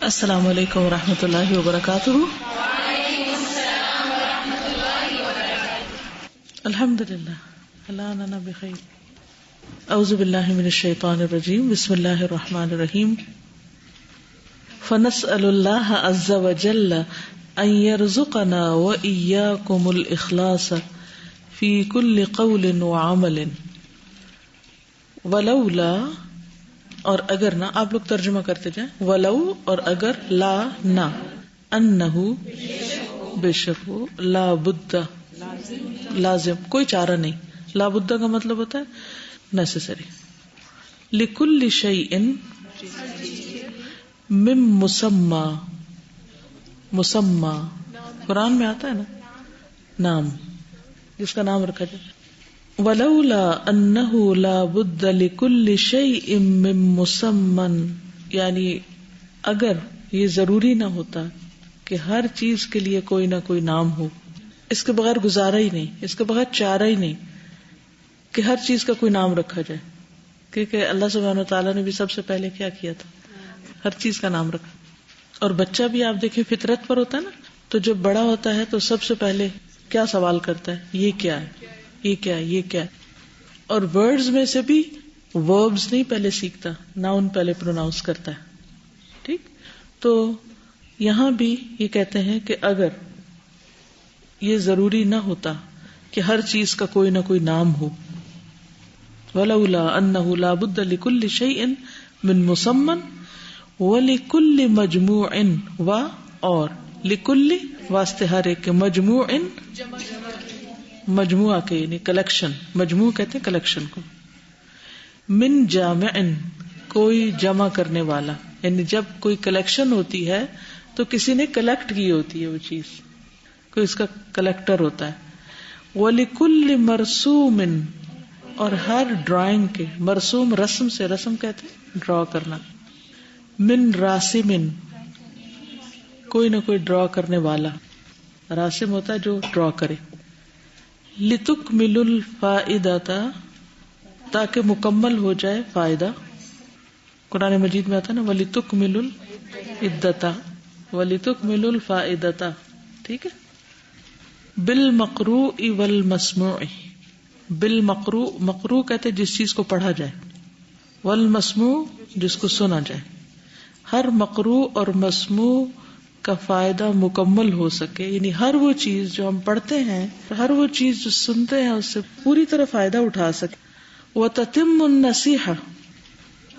السلام علیکم ورحمۃ اللہ وبرکاتہ. الحمد للہ اللہ بخیر. اعوذ باللہ من الشیطان الرجیم. بسم اللہ الرحمن الرحیم. فنسأل اللہ عز وجل ان يرزقنا وإياكم الإخلاص في كل قول وعمل ولولا، اور اگر نہ، آپ لوگ ترجمہ کرتے جائیں، ولو اور اگر، لا نہ، انہو بے شک وہ، لا بد لازم، کوئی چارہ نہیں. لا بد کا مطلب ہوتا ہے نیسیسری. لکل شیء من مسمی، مسمی قرآن میں آتا ہے نا، نام، جس کا نام رکھا جائے. ولولا انہ لا بد لکل شیء من مسمن، یعنی اگر یہ ضروری نہ ہوتا کہ ہر چیز کے لیے کوئی نہ کوئی نام ہو، اس کے بغیر گزارا ہی نہیں، اس کے بغیر چارہ ہی نہیں کہ ہر چیز کا کوئی نام رکھا جائے. کیونکہ اللہ سبحانہ وتعالیٰ نے بھی سب سے پہلے کیا کیا تھا؟ ہر چیز کا نام رکھا. اور بچہ بھی آپ دیکھیں فطرت پر ہوتا ہے نا، تو جب بڑا ہوتا ہے تو سب سے پہلے کیا سوال کرتا ہے؟ یہ کیا ہے، یہ کیا ہے، یہ کیا ہے. اور ورڈز میں سے بھی وربز نہیں پہلے سیکھتا، ناؤن پہلے پروناؤنس کرتا ہے. ٹھیک، تو یہاں بھی یہ کہتے ہیں کہ اگر یہ ضروری نہ ہوتا کہ ہر چیز کا کوئی نہ کوئی نام ہو، ولولا انہ لا بد لکل شیء من مسمن ولکل مجموع و، اور لکل واسطے ہر ایک کے، مجموع مجموعہ کے یعنی کلیکشن، مجموع کہتے ہیں کلیکشن کو، من جامع کوئی جمع کرنے والا، یعنی جب کوئی کلیکشن ہوتی ہے تو کسی نے کلیکٹ کی ہوتی ہے وہ چیز، کوئی اس کا کلیکٹر ہوتا ہے. وَلِكُلِّ مَرْسُومٍ، اور ہر ڈرائنگ کے، مرسوم رسم سے، رسم کہتے ہیں ڈرا کرنا، من راسمن کوئی نہ کوئی ڈرا کرنے والا، راسم ہوتا ہے جو ڈرا کرے. لِتُكْمِلُ الْفَائِدَةَ تاکہ مکمل ہو جائے فائدہ. قرآن مجید میں آتا ہے نا، وَلِتُكْمِلُ الْعِدَّةَ وَلِتُكْمِلُ الْفَائِدَةَ. ٹھیک ہے. بالمقروء والمسموع، بالمقروء، مقروء کہتے جس چیز کو پڑھا جائے، والمسموع جس کو سنا جائے. ہر مقروء اور مسموع کا فائدہ مکمل ہو سکے، یعنی ہر وہ چیز جو ہم پڑھتے ہیں، ہر وہ چیز جو سنتے ہیں، اس سے پوری طرح فائدہ اٹھا سکے. وَتَتِمُّ النَّصِيحَةُ،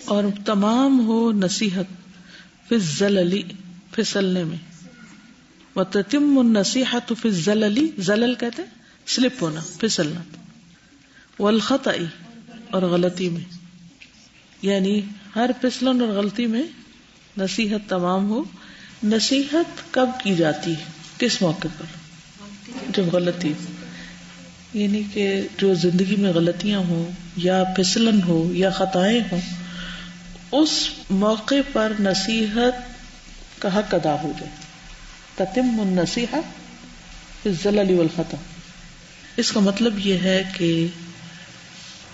اور تمام ہو نصیحت، فِي الزَّلَلِ پھسلنے میں. وَتَتِمُّ النَّصِيحَةُ فِي الزَّلَلِ، زلل کہتے ہیں سلپ ہونا، پھسلنا. والخطأ، اور غلطی میں، یعنی ہر پھسلن اور غلطی میں نصیحت تمام ہو. نصیحت کب کی جاتی ہے، کس موقع پر؟ جب غلطی، یعنی کہ جو زندگی میں غلطیاں ہوں یا پھسلن ہو یا خطائیں ہوں، اس موقع پر نصیحت کا حق ادا ہو جائے. تتم النصیحہ فی الزلل والخطا. اس کا مطلب یہ ہے کہ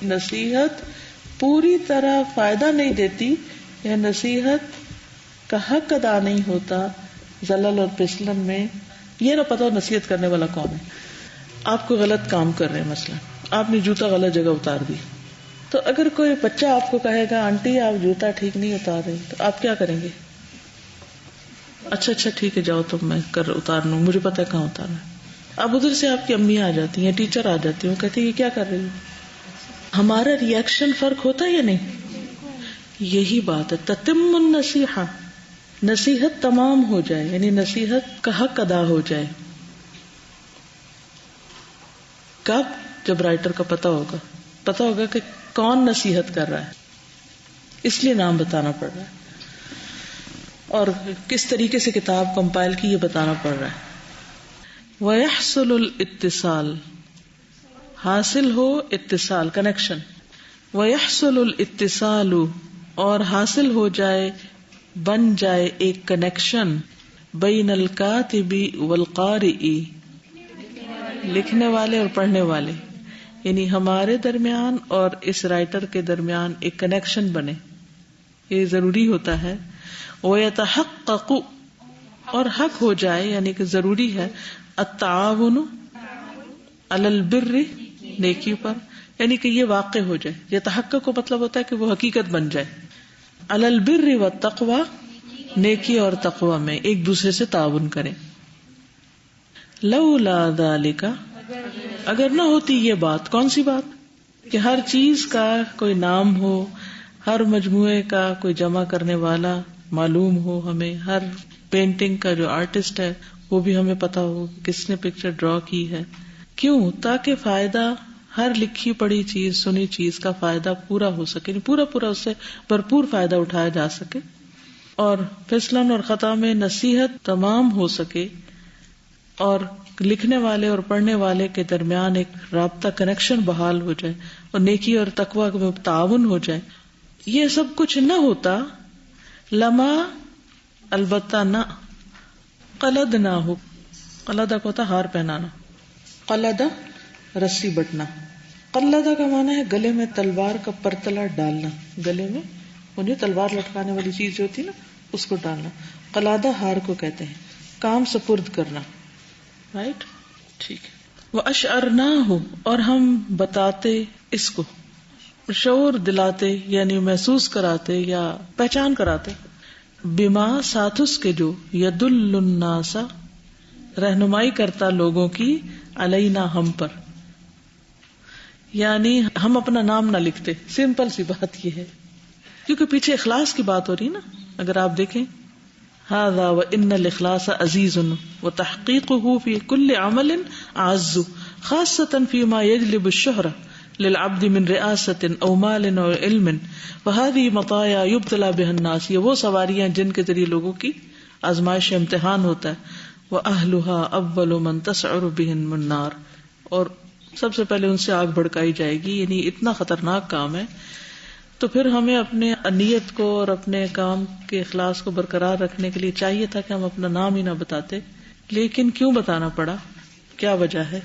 نصیحت پوری طرح فائدہ نہیں دیتی، یا نصیحت کا حق ادا نہیں ہوتا زلل اور پھسلن میں. یہ نہ پتا ہو نصیحت کرنے والا کون ہے. آپ کو غلط کام کر رہے ہیں، مثلا آپ نے جوتا غلط جگہ اتار دی، تو اگر کوئی بچہ آپ کو کہے گا آنٹی آپ جوتا ٹھیک نہیں اتار رہے، تو آپ کیا کریں گے؟ اچھا ٹھیک ہے، جاؤ تو میں اتار لوں، مجھے پتا ہے کہاں اتارنا ہے. اب ادھر سے آپ کی امی آ جاتی ہیں، ٹیچر آ جاتی ہیں، وہ کہتی ہے یہ کیا کر رہی ہے. ہمارا ریئیکشن فرق ہوتا ہے یا نہیں؟ یہی بات ہے. تتم النصیحہ، نصیحت تمام ہو جائے، یعنی نصیحت کا حق ادا ہو جائے. کب؟ جب رائٹر کا پتا ہوگا کہ کون نصیحت کر رہا ہے، اس لیے نام بتانا پڑ رہا ہے، اور کس طریقے سے کتاب کمپائل کی یہ بتانا پڑ رہا ہے. وَيَحْصُلُ الْاِتِّصَالِ، حاصل ہو اتصال، کنیکشن. وَيَحْصُلُ الْاِتِّصَالُ، اور حاصل ہو جائے، بن جائے ایک کنیکشن، بین الکاتب والقارئ، لکھنے والے اور پڑھنے والے، یعنی ہمارے درمیان اور اس رائٹر کے درمیان ایک کنیکشن بنے، یہ ضروری ہوتا ہے. وَيَتَحَقَّقُ اور حق ہو جائے یعنی کہ ضروری ہے التعاون علی البر نیکی پر، یعنی کہ یہ واقع ہو جائے. یہ تحقق کو مطلب ہوتا ہے کہ وہ حقیقت بن جائے. علی البر والتقوی نیکی اور تقوی میں ایک دوسرے سے تعاون کریں. لولا ذالک اگر نہ ہوتی یہ بات، کون سی بات؟ کہ ہر چیز کا کوئی نام ہو، ہر مجموعے کا کوئی جمع کرنے والا معلوم ہو ہمیں، ہر پینٹنگ کا جو آرٹسٹ ہے وہ بھی ہمیں پتا ہو کس نے پکچر ڈرا کی ہے. کیوں؟ تاکہ فائدہ ہر لکھی پڑھی چیز، سنی چیز کا فائدہ پورا ہو سکے، پورا اس سے بھرپور فائدہ اٹھایا جا سکے، اور فصلن اور خطا میں نصیحت تمام ہو سکے، اور لکھنے والے اور پڑھنے والے کے درمیان ایک رابطہ کنیکشن بحال ہو جائے، اور نیکی اور تقوی میں تعاون ہو جائے. یہ سب کچھ نہ ہوتا، لما البتہ نہ، قلد نہ ہو. قلدہ کو ہوتا ہار پہنانا، قلدہ رسی بٹنا. قلدہ کا معنی ہے گلے میں تلوار کا پرتلا ڈالنا، گلے میں وہ جو تلوار لٹکانے والی چیز جو ہوتی ہے نا اس کو ڈالنا. قلادہ ہار کو کہتے ہیں، کام سپرد کرنا. رائٹ، ٹھیک ہے. وَأَشْعَرْنَاهُ اور ہم بتاتے اس کو، شعور دلاتے یعنی محسوس کراتے یا پہچان کراتے، بما ساتھ اس کے جو یدل الناس رہنمائی کرتا لوگوں کی، علینا ہم پر. یعنی ہم اپنا نام نہ لکھتے، سمپل سی بات یہ ہے، کیونکہ پیچھے اخلاص کی بات ہو رہی نا. اگر آپ دیکھیں هذا وان الاخلاص عزیز وتحقیقه في كل عمل اعز خاصة فيما يجلب الشهرة للعبد من رئاسة او مال او علم وهذه مطايا يبتلى بها الناس. یہ وہ سواریاں جن کے ذریعے لوگوں کی آزمائش امتحان ہوتا ہے. واهلها اول من تسعر بهم النار اور سب سے پہلے ان سے آگ بھڑکائی جائے گی. یعنی اتنا خطرناک کام ہے. تو پھر ہمیں اپنے نیت کو اور اپنے کام کے اخلاص کو برقرار رکھنے کے لیے چاہیے تھا کہ ہم اپنا نام ہی نہ بتاتے. لیکن کیوں بتانا پڑا؟ کیا وجہ ہے؟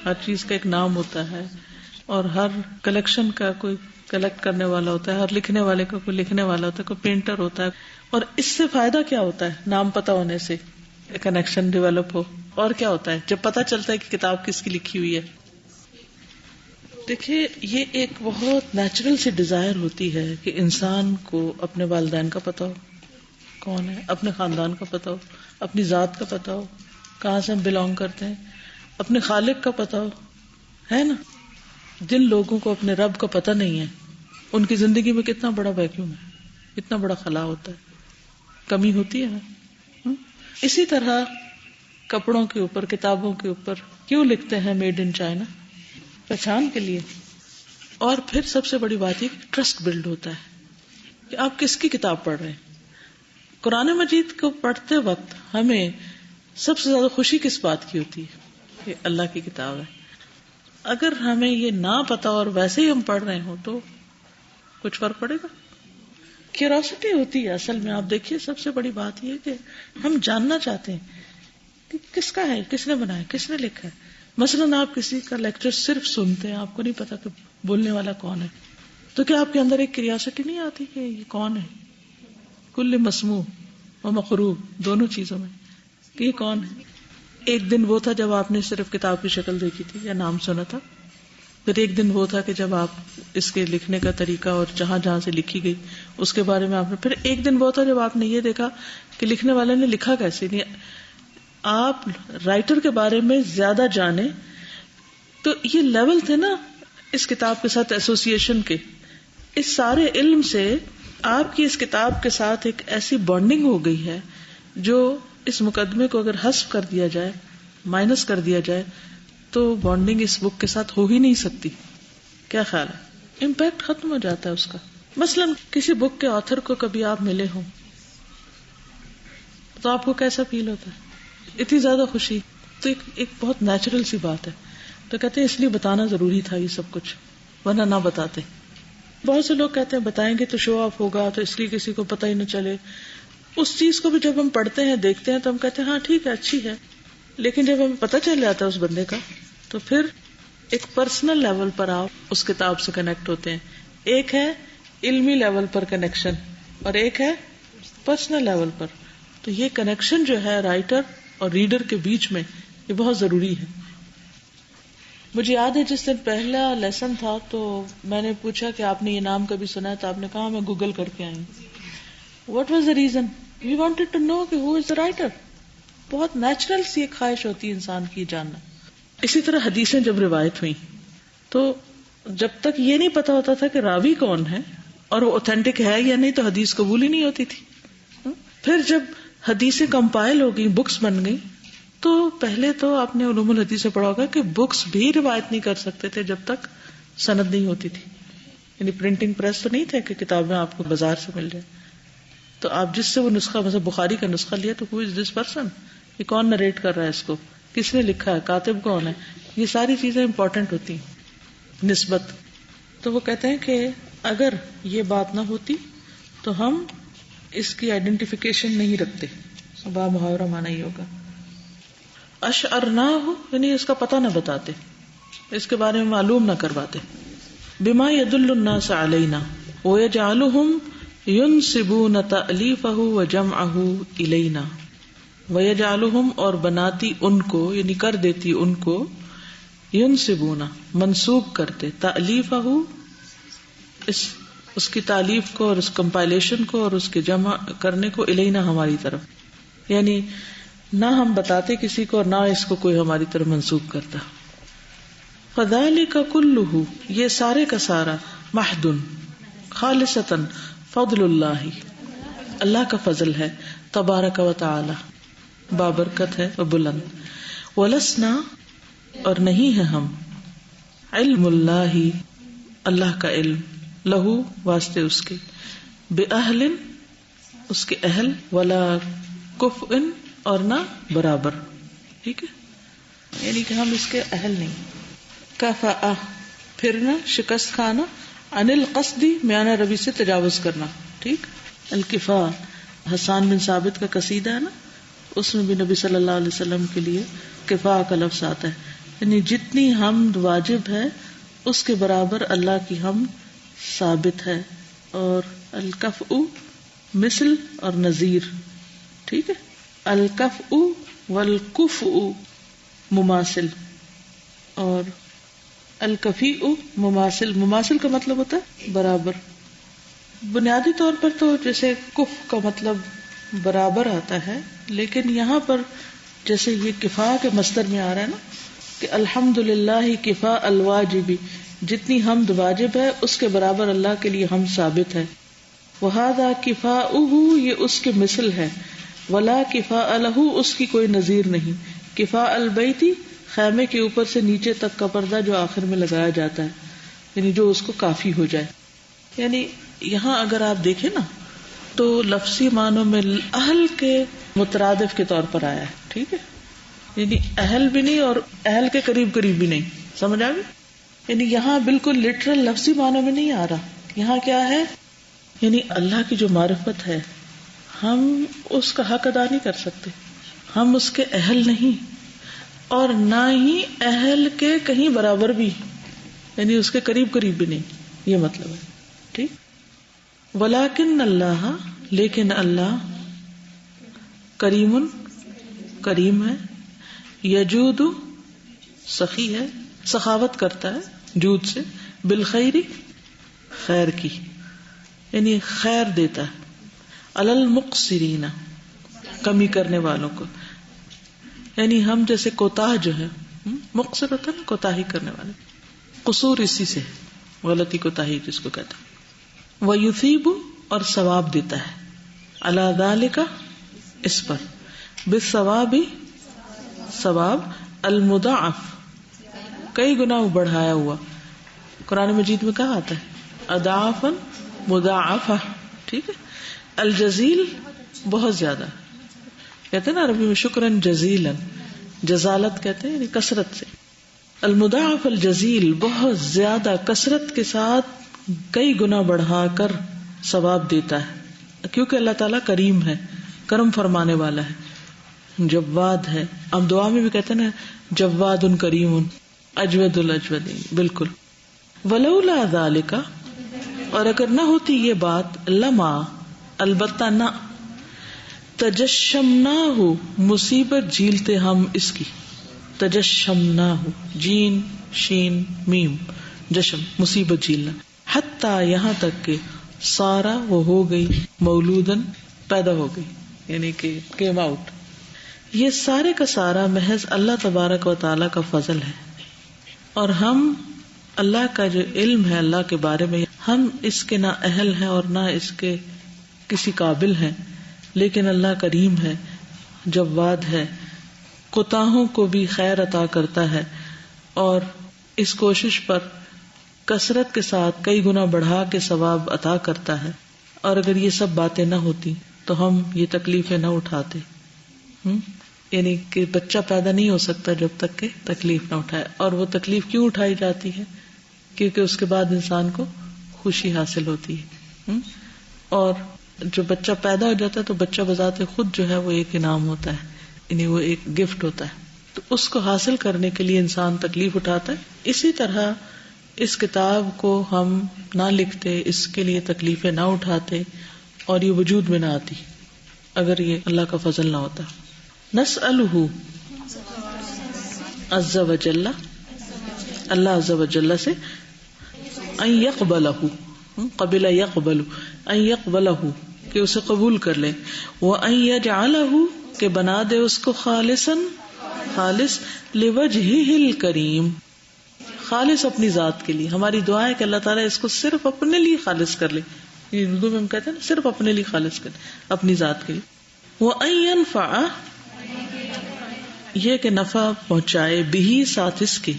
ہر چیز کا ایک نام ہوتا ہے، اور ہر کلیکشن کا کوئی کلیکٹ کرنے والا ہوتا ہے، ہر لکھنے والے کا کوئی لکھنے والا ہوتا ہے، کوئی پینٹر ہوتا ہے. اور اس سے فائدہ کیا ہوتا ہے؟ نام پتہ ہونے سے کنیکشن ڈیولپ ہو. اور کیا ہوتا ہے جب پتہ چلتا ہے کہ کتاب کس کی لکھی ہوئی ہے؟ دیکھیے، یہ ایک بہت نیچرل سی ڈیزائر ہوتی ہے کہ انسان کو اپنے والدین کا پتہ ہو کون ہے، اپنے خاندان کا پتہ ہو، اپنی ذات کا پتہ ہو، کہاں سے ہم بلونگ کرتے ہیں، اپنے خالق کا پتہ ہو، ہے نا. جن لوگوں کو اپنے رب کا پتہ نہیں ہے ان کی زندگی میں کتنا بڑا ویکیوم ہے، کتنا بڑا خلا ہوتا ہے، کمی ہوتی ہے نا. اسی طرح کپڑوں کے اوپر، کتابوں کے اوپر کیوں لکھتے ہیں میڈ ان چائنا؟ پہچان کے لیے. اور پھر سب سے بڑی بات یہ کہ ٹرسٹ بلڈ ہوتا ہے کہ آپ کس کی کتاب پڑھ رہے ہیں. قرآن مجید کو پڑھتے وقت ہمیں سب سے زیادہ خوشی کس بات کی ہوتی ہے؟ کہ اللہ کی کتاب ہے. اگر ہمیں یہ نہ پتا اور ویسے ہی ہم پڑھ رہے ہوں تو کچھ فرق پڑے گا؟ کیوریوسٹی ہوتی ہے اصل میں. آپ دیکھیے، سب سے بڑی بات یہ کہ ہم جاننا چاہتے ہیں کہ کس کا ہے، کس نے بنایا، کس نے لکھا ہے. مثلاً آپ کسی کا لیکچر صرف سنتے ہیں، آپ کو نہیں پتا کہ بولنے والا کون ہے، تو کیا آپ کے اندر ایک کیوریوسٹی نہیں آتی کہ یہ کون ہے؟ کل مسموع و مقروء دونوں چیزوں میں کہ یہ کون ہے. ایک دن وہ تھا جب آپ نے صرف کتاب کی شکل دیکھی تھی یا نام سنا تھا، پھر ایک دن وہ تھا کہ جب آپ اس کے لکھنے کا طریقہ اور جہاں جہاں سے لکھی گئی اس کے بارے میں آپ نے، پھر ایک دن وہ تھا جب آپ نے یہ دیکھا کہ لکھنے والے نے لکھا کیسے. نہیں، آپ رائٹر کے بارے میں زیادہ جانیں. تو یہ لیول تھے نا اس کتاب کے ساتھ ایسوسیشن کے. اس سارے علم سے آپ کی اس کتاب کے ساتھ ایک ایسی بانڈنگ ہو گئی ہے جو اس مقدمے کو اگر حذف کر دیا جائے، مائنس کر دیا جائے، تو بانڈنگ اس بک کے ساتھ ہو ہی نہیں سکتی. کیا خیال ہے؟ امپیکٹ ختم ہو جاتا ہے اس کا. مثلاً کسی بک کے آتھر کو کبھی آپ ملے ہوں تو آپ کو کیسا فیل ہوتا ہے؟ اتنی زیادہ خوشی. تو ایک بہت نیچرل سی بات ہے. تو کہتے ہیں اس لیے بتانا ضروری تھا یہ سب کچھ، ورنہ نہ بتاتے. بہت سے لوگ کہتے ہیں بتائیں گے تو شو آف ہوگا، تو اس لیے کسی کو پتہ ہی نہ چلے. اس چیز کو بھی جب ہم پڑھتے ہیں، دیکھتے ہیں، تو ہم کہتے ہیں ہاں ٹھیک ہے، اچھی ہے. لیکن جب ہمیں پتہ چل جاتا ہے اس بندے کا، تو پھر ایک پرسنل لیول پر آپ اس کتاب سے کنیکٹ ہوتے ہیں. ایک ہے علمی لیول پر کنیکشن اور ایک ہے پرسنل لیول پر. تو یہ کنیکشن جو ہے رائٹر اور ریڈر کے بیچ میں یہ بہت ضروری ہے. مجھے یاد ہے جس دن پہلا لیسن تھا تو میں نے پوچھا کہ آپ نے یہ نام کبھی سنا ہے؟ تو آپ نے کہا میں گوگل کر کے آئی ہوں. What was the reason? We wanted to know کہ ہو از دا رائٹر. بہت نیچرل سی ایک خواہش ہوتی ہے انسان کی جاننا. اسی طرح حدیثیں جب روایت ہوئی تو جب تک یہ نہیں پتا ہوتا تھا کہ راوی کون ہے اور وہ اوتھینٹک ہے یا نہیں تو حدیث قبول ہی نہیں ہوتی تھی. پھر جب حدیثیں کمپائل ہو گئی، بکس بن گئی، تو پہلے تو آپ نے علوم الحدیث سے پڑھا ہوگا کہ بکس بھی روایت نہیں کر سکتے تھے جب تک سند نہیں ہوتی تھی. یعنی پرنٹنگ پریس تو نہیں تھے کہ کتابیں آپ کو بازار سے مل جائے. تو آپ جس سے وہ نسخہ، مثلا بخاری کا نسخہ لیا تو who is this person؟ یہ کون نریٹ کر رہا ہے اس کو، کس نے لکھا ہے، کاتب کون ہے، یہ ساری چیزیں امپورٹنٹ ہوتی ہیں. نسبت. تو وہ کہتے ہیں کہ اگر یہ بات نہ ہوتی تو ہم اس کی آئیڈینٹیفیکیشن نہیں رکھتے. با محاورہ مانا ہی ہوگا. اشعرناہ یعنی اس کا پتہ نہ بتاتے، اس کے بارے میں معلوم نہ کرواتے. بما يدل الناس علینا ويجعلهم ينسبون تألیفہ وجمعہ الینا. ويجعلهم اور بناتی ان کو یعنی کر دیتی ان کو، ينسبون منسوب کرتے، تألیفہ اس کی تالیف کو اور اس کمپائلیشن کو اور اس کے جمع کرنے کو، الینا ہماری طرف. یعنی نہ ہم بتاتے کسی کو اور نہ اس کو کوئی ہماری طرف منسوب کرتا. فذلک کلہ یہ سارے کا سارا، محض خالصتاً فضل اللہ اللہ کا فضل ہے، تبارک و تعالی بابرکت ہے و بلند. ولسنا اور نہیں ہے ہم، علم اللہ اللہ کا علم، لہو واسطے اس کے، بأہل اس کے اہل، ولا کفء اور نہ برابر. ٹھیک ہے، یعنی کہ ہم اس کے اہل نہیں. کفأ پھرنا، شکست کھانا، عن القصدی میانہ روی سے تجاوز کرنا. ٹھیک. الکفا حسان بن ثابت کا قصیدہ ہے نا، اس میں بھی نبی صلی اللہ علیہ وسلم کے لیے کفا کا لفظ آتا ہے. یعنی جتنی حمد واجب ہے اس کے برابر اللہ کی حمد ثابت ہے. اور الکفء مثل اور نظیر. ٹھیک ہے. الکفء والکفء مماثل، اور الکفیء مماثل. مماثل کا مطلب ہوتا ہے برابر. بنیادی طور پر تو جیسے کف کا مطلب برابر آتا ہے، لیکن یہاں پر جیسے یہ کفا کے مصدر میں آ رہا ہے نا کہ الحمدللہ کفا الواجبی، جتنی حمد واجب ہے اس کے برابر اللہ کے لیے حمد ثابت ہے. وہذا کفاؤہ یہ اس کے مثل ہے، ولا کفاء لہ اس کی کوئی نظیر نہیں. کفاء البیتی خیمے کے اوپر سے نیچے تک کا پردہ جو آخر میں لگایا جاتا ہے، یعنی جو اس کو کافی ہو جائے. یعنی یہاں اگر آپ دیکھیں نا تو لفظی معنوں میں اہل کے مترادف کے طور پر آیا ہے. ٹھیک ہے، یعنی اہل بھی نہیں اور اہل کے قریب قریب بھی نہیں. سمجھ آ گئی؟ یعنی یہاں بالکل لٹرل لفظی معنوں میں نہیں آ رہا. یہاں کیا ہے، یعنی اللہ کی جو معرفت ہے ہم اس کا حق ادا نہیں کر سکتے، ہم اس کے اہل نہیں اور نہ ہی اہل کے کہیں برابر بھی، یعنی اس کے قریب قریب بھی نہیں. یہ مطلب ہے. ٹھیک. ولیکن اللہ لیکن اللہ کریم کریم ہے، یجود سخی ہے، سخاوت کرتا ہے جود سے، بالخیر خیر کی، یعنی خیر دیتا ہے، علی المقصرین کمی کرنے والوں کو. یعنی ہم جیسے کوتاہ جو ہے، مقصر ہوتا ہے نا کوتاہی کرنے والے، قصور اسی سے غلطی کوتاہی جس کو کہتے ہیں. وَيُثِيبُ اور ثواب دیتا ہے، عَلَى ذَلِكَ اس پر، بِالثَّوَابِ ثواب، المضاعف کئی گنا بڑھایا ہوا. قرآن مجید میں کہا آتا ہے اضعافا مضاعفہ. ٹھیک ہے. الجزیل بہت زیادہ، کہتے ہیں نا عربی میں شکرن جزیلا، جزالت کہتے ہیں یعنی کثرت سے. المضاعف الجزیل بہت زیادہ کثرت کے ساتھ کئی گنا بڑھا کر ثواب دیتا ہے، کیونکہ اللہ تعالیٰ کریم ہے، کرم فرمانے والا ہے، جواد ہے. ہم دعا میں بھی کہتے ہیں نا جواد کریم اجود الاجودین. بالکل. ولولا ذالک اور اگر نہ ہوتی یہ بات، لما البتہ نہ، تجشمناہ مصیبت جھیلتے ہم اس کی، تجشمناہ جین شین میم جشم مصیبت جھیلنا، حتی یہاں تک کہ سارا وہ ہو گئی مولودن پیدا ہو گئی، یعنی کہ کیم آؤٹ. یہ سارے کا سارا محض اللہ تبارک و تعالی کا فضل ہے، اور ہم اللہ کا جو علم ہے اللہ کے بارے میں ہم اس کے نہ اہل ہیں اور نہ اس کے کسی قابل ہیں، لیکن اللہ کریم ہے، جواد ہے، کوتاہوں کو بھی خیر عطا کرتا ہے، اور اس کوشش پر کثرت کے ساتھ کئی گنا بڑھا کے ثواب عطا کرتا ہے. اور اگر یہ سب باتیں نہ ہوتی تو ہم یہ تکلیفیں نہ اٹھاتے. یعنی کہ بچہ پیدا نہیں ہو سکتا جب تک کہ تکلیف نہ اٹھائے. اور وہ تکلیف کیوں اٹھائی جاتی ہے؟ کیونکہ اس کے بعد انسان کو خوشی حاصل ہوتی ہے. اور جو بچہ پیدا ہو جاتا ہے تو بچہ بذات خود جو ہے وہ ایک انعام ہوتا ہے، یعنی وہ ایک گفٹ ہوتا ہے، تو اس کو حاصل کرنے کے لیے انسان تکلیف اٹھاتا ہے. اسی طرح اس کتاب کو ہم نہ لکھتے، اس کے لیے تکلیفیں نہ اٹھاتے، اور یہ وجود میں نہ آتی اگر یہ اللہ کا فضل نہ ہوتا. نسألہ عز وجل، اللہ عز وجل سے، ان یقبلہ، قبل یقبل، ان یقبلہ کہ اسے قبول کر لے، وان یجعلہ کہ بنا دے اس کو خالصا خالص، لوجہہ الکریم، خالص اپنی ذات کے لیے. ہماری دعا ہے کہ اللہ تعالیٰ اس کو صرف اپنے لیے خالص کر لے. یہ اردو میں ہم کہتے ہیں نا صرف اپنے لیے خالص کر لے، اپنی ذات کے لیے. وان ینفع، یہ کہ نفع پہنچائے، بھی ساتھ اس کے،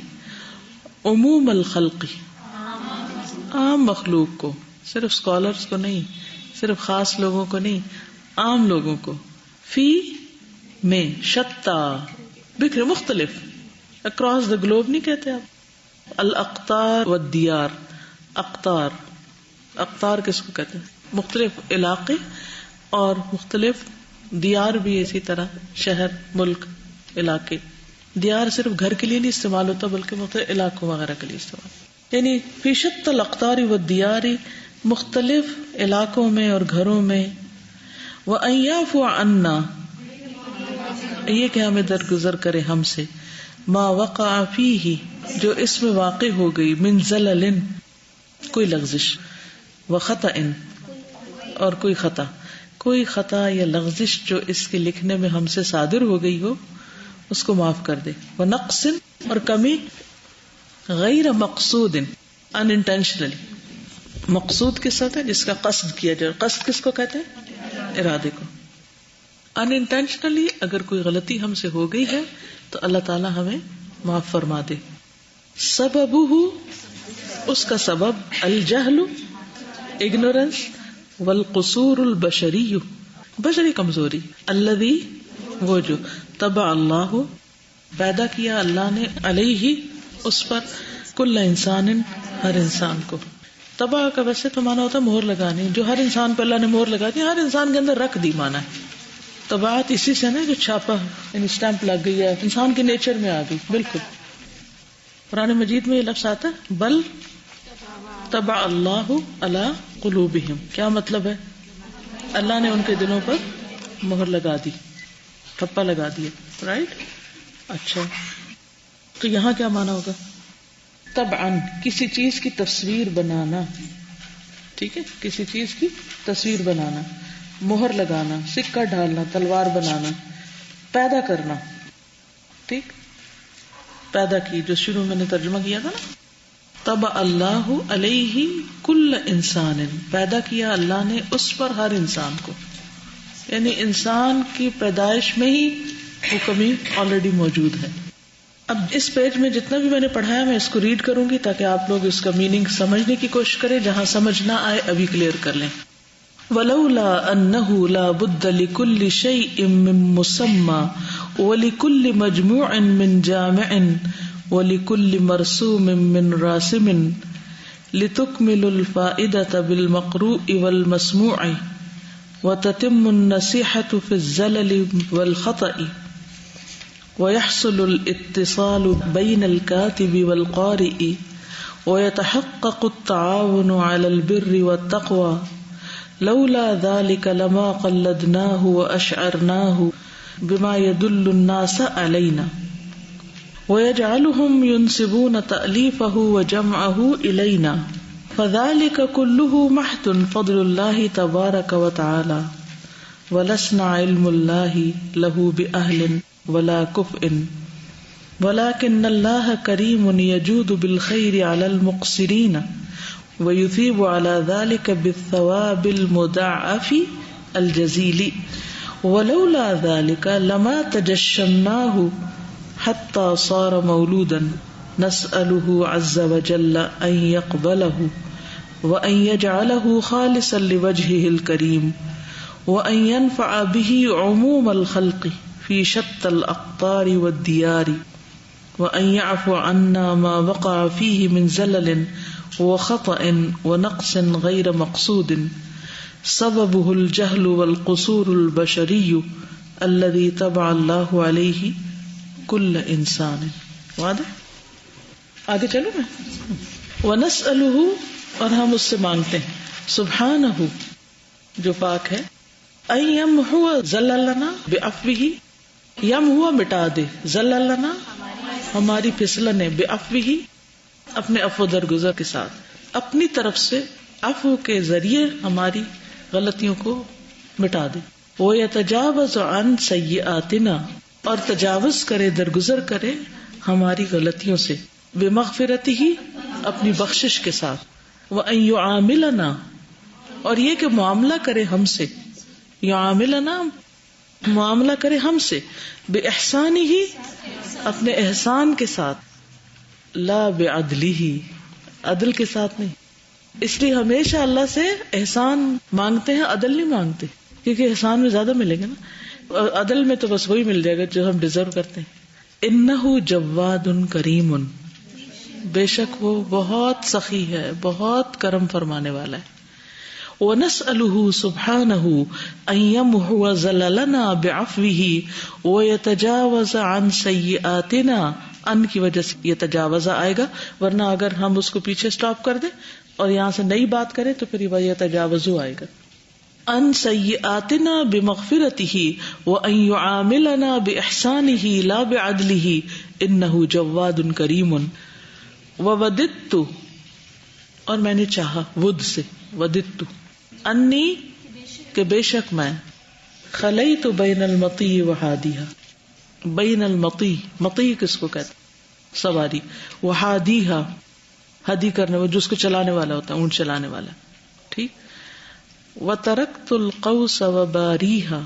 عموم الخلق، عام مخلوق کو، صرف اسکالرس کو نہیں، صرف خاص لوگوں کو نہیں، عام لوگوں کو. فی میں شتا، بکھرے مختلف، اکراس دا گلوب نہیں کہتے آپ. الاقطار والدیار، اقطار، اقطار کس کو کہتے ہیں؟ مختلف علاقے، اور مختلف دیار بھی اسی طرح، شہر، ملک، علاقے. دیار صرف گھر کے لیے نہیں استعمال ہوتا بلکہ مختلف علاقوں وغیرہ کے لیے استعمال، یعنی فی شت الاقطار والدیار، مختلف علاقوں میں اور گھروں میں. وان یعفو عنا، یہ کہ ہمیں درگزر کرے ہم سے، ما وقع فیہ، جو اس میں واقع ہو گئی، من زلل، کوئی لغزش، وخطأ، اور کوئی خطا، کوئی خطا یا لغزش جو اس کے لکھنے میں ہم سے صادر ہو گئی ہو اس کو معاف کر دے. ونقص، اور کمی، غیر مقصود، ان انٹینشنلی. مقصود کس ہوتا ہے؟ جس کا قصد کیا جائے. قصد کس کو کہتے ہیں؟ ارادے کو. ان انٹینشنلی اگر کوئی غلطی ہم سے ہو گئی ہے تو اللہ تعالی ہمیں معاف فرما دے. سببہ، اس کا سبب، الجہل، اگنورنس، والقصور البشری، بشری کمزوری، الذی، وہ جو، طبع اللہ، پیدا کیا اللہ نے، علیہ، اس پر، کل انسان، ہر انسان کو. طبع کا ویسے تو مانا ہوتا ہے مہر لگانی، جو ہر انسان پہ اللہ نے مہر لگا دی، ہر انسان کے اندر رکھ دی مانا ہے. طبعات اسی سے نا جو چھاپا، یعنی اسٹیمپ لگ گئی ہے، انسان کے نیچر میں آ گئی. بالکل قرآن مجید میں یہ لفظ آتا ہے، بل طبع اللہ علی قلوبہم. کیا مطلب ہے؟ اللہ نے ان کے دلوں پر مہر لگا دی، ٹھپا لگا دیا. رائٹ. اچھا، تو یہاں کیا مانا ہوگا؟ طبعاً، کسی چیز کی تصویر بنانا. ٹھیک ہے، کسی چیز کی تصویر بنانا، مہر لگانا، سکہ ڈالنا، تلوار بنانا، پیدا کرنا. ٹھیک، پیدا کی، جو شروع میں نے ترجمہ کیا تھا نا، طبع اللہ علیہ کل انسان، پیدا کیا اللہ نے اس پر ہر انسان کو. یعنی انسان کی پیدائش میں ہی وہ کمی آلریڈی موجود ہے. اب اس پیج میں جتنا بھی میں نے پڑھایا میں اس کو ریڈ کروں گی تاکہ آپ لوگ اس کا میننگ سمجھنے کی کوشش کریں، جہاں سمجھ نہ آئے ابھی کلیئر کر لیں. ولولا انہ لا بد لکل شیء من مسمى ولکل مجموع من جامع ولکل مرسوم من راسم لتکمل الفائدة بالمقروء والمسموع وتتم النصيحة في الزلل والخطأ ويحصل الاتصال بين الكاتب والقارئ ويتحقق التعاون على البر والتقوى لولا ذلك لما قلدناه وأشعرناه بما يدل الناس علينا ويجعلهم ينسبون تأليفه وجمعه إلينا فذلك كله محض فضل الله تبارك وتعالى ولسنا علم الله له بأهل ولا كفء ولكن الله كريم يجود بالخير على المقصرين ويثيب على ذلك بالثواب المضاعف الجزيل ولولا ذلك لما تجشمناه حتى صار مولودا نسأله عز وجل أن يقبله وأن يجعله خالصا لوجهه الكريم وأن ينفع به عموم الخلق في شتى الأقطار والديار وأن يعفو عنا ما وقع فيه من زلل وخطأ ونقص غير مقصود سببه الجهل والقصور البشري الذي طبع الله عليه كل انسان. واضح؟ آگے چلو میں. وَنَسْأَلُهُ اور ہم اس سے مانگتے ہیں سبحانہ جو پاک ہے ان یمحو زللنا بعفوہ یمحو مٹا دے زللنا ہماری پھسلنے بعفوہ اپنے عفو درگزر کے ساتھ اپنی طرف سے عفو کے ذریعے ہماری غلطیوں کو مٹا دے. وَيَتَجَاوَزُ عَنْ سَيِّئَاتِنَا اور تجاوز کرے درگزر کرے ہماری غلطیوں سے بِمَغْفِرَتِهِ اپنی بخشش کے ساتھ. وَأَن يُعَامِلَنَا اور یہ کہ معاملہ کرے ہم سے يُعَامِلَنَا معاملہ کرے ہم سے بِإِحْسَانِهِ اپنے احسان کے ساتھ لا بعدلہ عدل کے ساتھ نہیں. اس لیے ہمیشہ اللہ سے احسان مانگتے ہیں, عدل نہیں مانگتے, کیونکہ احسان میں زیادہ ملے گا نا. عدل میں تو بس وہی مل جائے گا جو ہم ڈیزرو کرتے ہیں. انہ جواد کریم بے شک وہ بہت سخی ہے, بہت کرم فرمانے والا ہے. وَنَسْأَلُهُ سُبْحَانَهُ أَن يَمْحُوَ زَلَلَنَا بِعَفْوِهِ وَيَتَجَاوَزَ عَن سَيِّئَاتِنَا. ان کی وجہ سے یہ تجاوزہ آئے گا, ورنہ اگر ہم اس کو پیچھے سٹاپ کر دیں اور یہاں سے نئی بات کریں تو پھر یہ تجاوزو آئے گا. ان سیئاتنا بمغفرتہ وان یعاملنا باحسانہ لا بعدلہ انہ جواد کریم. ووددت اور میں نے چاہا, ود سے وددت انی کہ بے شک میں خلیت بین المطی وحادیہا. بین المطی, مطی کس کو کہتے سواری, وحادیہا ہدی کرنے وہ جس کو چلانے والا ہوتا ہے, اونٹ چلانے والا. ٹھیک. وترکت القوس وباریہا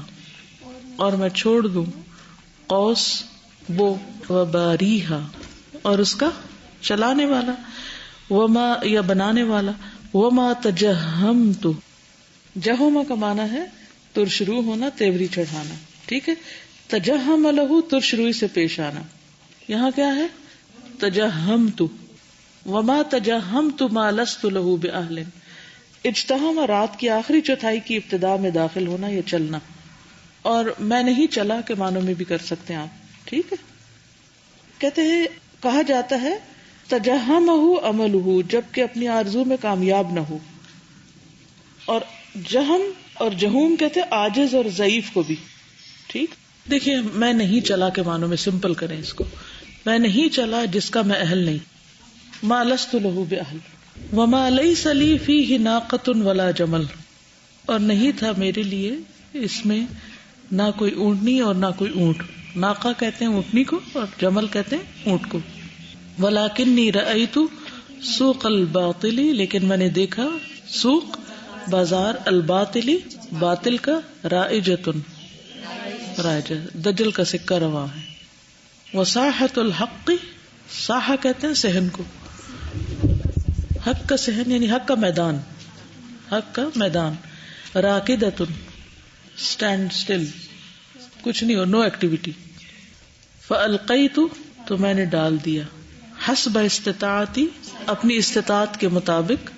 اور میں چھوڑ دوں قوس وہ وباریہا اور اس کا چلانے والا, وما یا بنانے والا, وما تجہمت. جہما کا معنی ہے ترشرو ہونا, تیوری چڑھانا. ٹھیک ہے. تجہم لہو ترشروئی سے پیش آنا. یہاں کیا ہے تجہمت. وما تجہمت ما لست لہو بأہل. اجتہم رات کی آخری چوتھائی کی ابتدا میں داخل ہونا یا چلنا, اور میں نہیں چلا کے معنوں میں بھی کر سکتے ہیں آپ. ٹھیک ہے. کہتے ہیں کہا جاتا ہے تجہمہ عملہ جبکہ اپنی آرزو میں کامیاب نہ ہو. اور جہم اور جہوم کہتے ہیں عاجز اور ضعیف کو بھی. ٹھیک. دیکھیے میں نہیں چلا کے معنوں میں سمپل کریں اس کو. میں نہیں چلا جس کا میں اہل نہیں. ما لست لہ بأہل. وما لیس لی فیہ ناقۃ ولا جمل. اور نہیں تھا میرے لیے اس میں نہ کوئی اونٹنی اور نہ کوئی اونٹ. ناقہ کہتے ہیں اونٹنی کو اور جمل کہتے ہیں اونٹ کو. ولکنی رأیت سوق الباطل لیکن میں نے دیکھا سوق بازار الباطل باطل کا رائجۃ رائجہ دجل کا سکہ رواں ہے. وساحت الحق ساحہ کہتے ہیں صحن کو. حق کا صحن یعنی حق کا میدان, حق کا میدان. راکدۃ اسٹینڈ اسٹل, کچھ نہیں ہو, نو ایکٹیویٹی. فالقیت تو میں نے ڈال دیا حسب استطاعتی اپنی استطاعت کے مطابق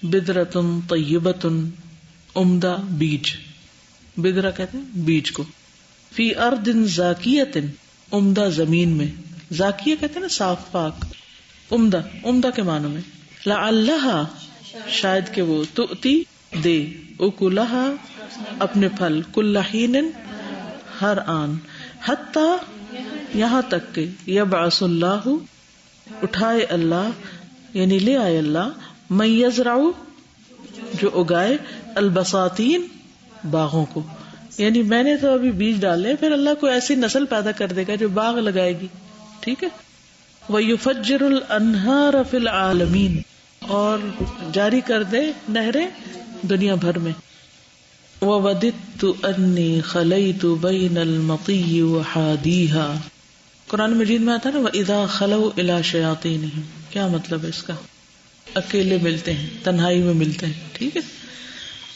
بذرۃ طیبۃ عمدہ بیج. بذرہ کہتے ہیں بیج کو. فی ارض زاکیۃ عمدہ زمین میں. زاکیہ کہتے ہیں نا صاف پاک, عمدہ عمدہ کے معنوں میں. لعلہا شاید کہ وہ تؤتی دے اکلہا اپنے پھل کل حین ہر آن حتی یہاں تک کہ یبعث اللہ اٹھائے اللہ یعنی لے آئے اللہ من یزرع جو اگائے البساتین باغوں کو. یعنی میں نے تو ابھی بیج ڈالے پھر اللہ کو ایسی نسل پیدا کر دے گا جو باغ لگائے گی. ٹھیک ہے. وَيُفَجِّرُ الْأَنْهَارَ فِي الْعَالَمِينَ اور جاری کر دے نہریں دنیا بھر میں. وَوَدِدْتُ أَنِّي خَلَيْتُ بَيْنَ الْمَطِيِّ وَحَادِيهَا. قرآن مجید میں آتا ہے نا وَإِذَا خَلَوْا إِلَىٰ شَيَاطِينِهِمْ. کیا مطلب ہے اس کا؟ اکیلے ملتے ہیں, تنہائی میں ملتے ہیں. ٹھیک ہے.